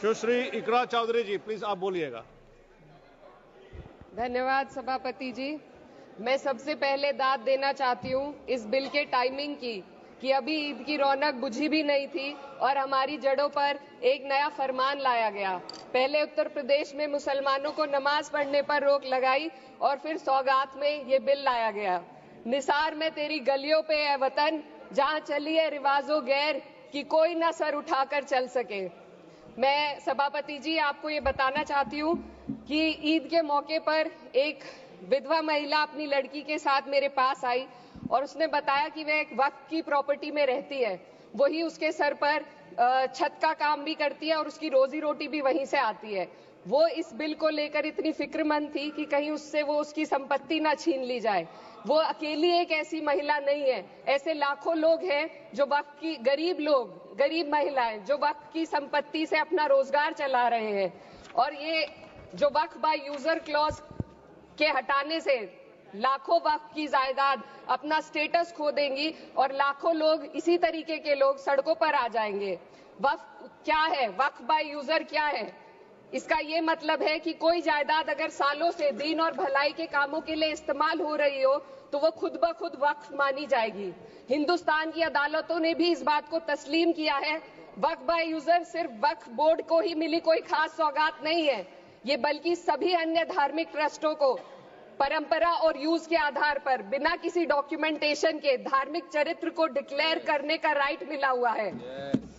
सुश्री इकरा चौधरी जी, please आप बोलिएगा। धन्यवाद सभापति जी। मैं सबसे पहले दाद देना चाहती हूँ इस बिल के टाइमिंग की कि अभी ईद की रौनक बुझी भी नहीं थी और हमारी जड़ों पर एक नया फरमान लाया गया। पहले उत्तर प्रदेश में मुसलमानों को नमाज पढ़ने पर रोक लगाई और फिर सौगात में ये बिल लाया गया। निसार में तेरी गलियों पे है वतन, जहाँ चली है रिवाजो गैर कि कोई ना सर उठाकर चल सके। मैं सभापति जी आपको ये बताना चाहती हूँ कि ईद के मौके पर एक विधवा महिला अपनी लड़की के साथ मेरे पास आई और उसने बताया कि वह एक वक्फ की प्रॉपर्टी में रहती है, वही उसके सर पर छत का काम भी करती है और उसकी रोजी रोटी भी वहीं से आती है। वो इस बिल को लेकर इतनी फिक्रमंद थी कि कहीं उससे वो उसकी संपत्ति ना छीन ली जाए। वो अकेली एक ऐसी महिला नहीं है, ऐसे लाखों लोग हैं जो वक्फ की गरीब महिलाएं जो वक्फ की संपत्ति से अपना रोजगार चला रहे हैं। और ये जो वक्फ बाय यूजर क्लॉज के हटाने से लाखों वक्फ की जायदाद अपना स्टेटस खो देंगी और लाखों लोग इसी तरीके के लोग सड़कों पर आ जाएंगे। वक्फ क्या है? वक्फ बाय यूजर क्या है? इसका ये मतलब है कि कोई जायदाद अगर सालों से दीन और भलाई के कामों के लिए इस्तेमाल हो रही हो तो वो खुद ब खुद वक्फ मानी जाएगी। हिंदुस्तान की अदालतों ने भी इस बात को तस्लीम किया है। वक्फ बाय यूजर सिर्फ वक्फ बोर्ड को ही मिली कोई खास सौगात नहीं है, ये बल्कि सभी अन्य धार्मिक ट्रस्टों को परंपरा और यूज के आधार पर बिना किसी डॉक्यूमेंटेशन के धार्मिक चरित्र को डिक्लेयर करने का राइट मिला हुआ है।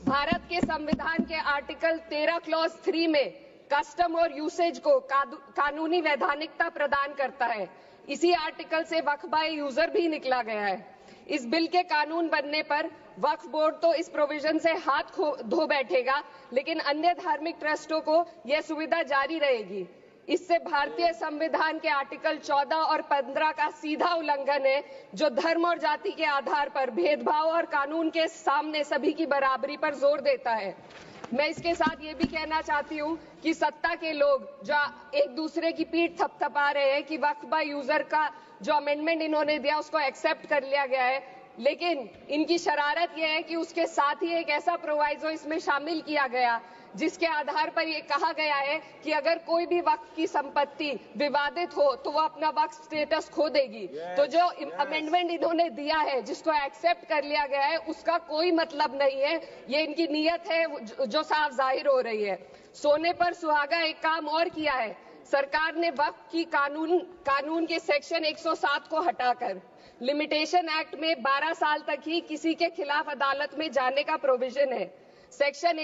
भारत के संविधान के आर्टिकल 13 क्लॉज 3 में कस्टम और यूसेज को कानूनी वैधानिकता प्रदान करता है। इसी आर्टिकल से वक्फ बाय यूजर भी निकला गया है। इस बिल के कानून बनने पर वक्फ बोर्ड तो इस प्रोविजन से हाथ धो बैठेगा, लेकिन अन्य धार्मिक ट्रस्टों को यह सुविधा जारी रहेगी। इससे भारतीय संविधान के आर्टिकल 14 और 15 का सीधा उल्लंघन है, जो धर्म और जाति के आधार पर भेदभाव और कानून के सामने सभी की बराबरी पर जोर देता है। मैं इसके साथ ये भी कहना चाहती हूँ कि सत्ता के लोग जो एक दूसरे की पीठ थपथपा रहे हैं कि वक्फ बाय यूजर का जो अमेंडमेंट इन्होंने दिया उसको एक्सेप्ट कर लिया गया है, लेकिन इनकी शरारत यह है कि उसके साथ ही एक ऐसा प्रोवाइजो इसमें शामिल किया गया जिसके आधार पर यह कहा गया है कि अगर कोई भी वक्फ की संपत्ति विवादित हो तो वो अपना वक्फ स्टेटस खो देगी। तो जो अमेंडमेंट इन्होंने दिया है जिसको एक्सेप्ट कर लिया गया है उसका कोई मतलब नहीं है, ये इनकी नीयत है जो साफ जाहिर हो रही है। सोने पर सुहागा एक काम और किया है, सरकार ने वक्फ की कानून के सेक्शन 107 को हटाकर लिमिटेशन एक्ट में 12 साल तक ही किसी के खिलाफ अदालत में जाने का प्रोविजन है। सेक्शन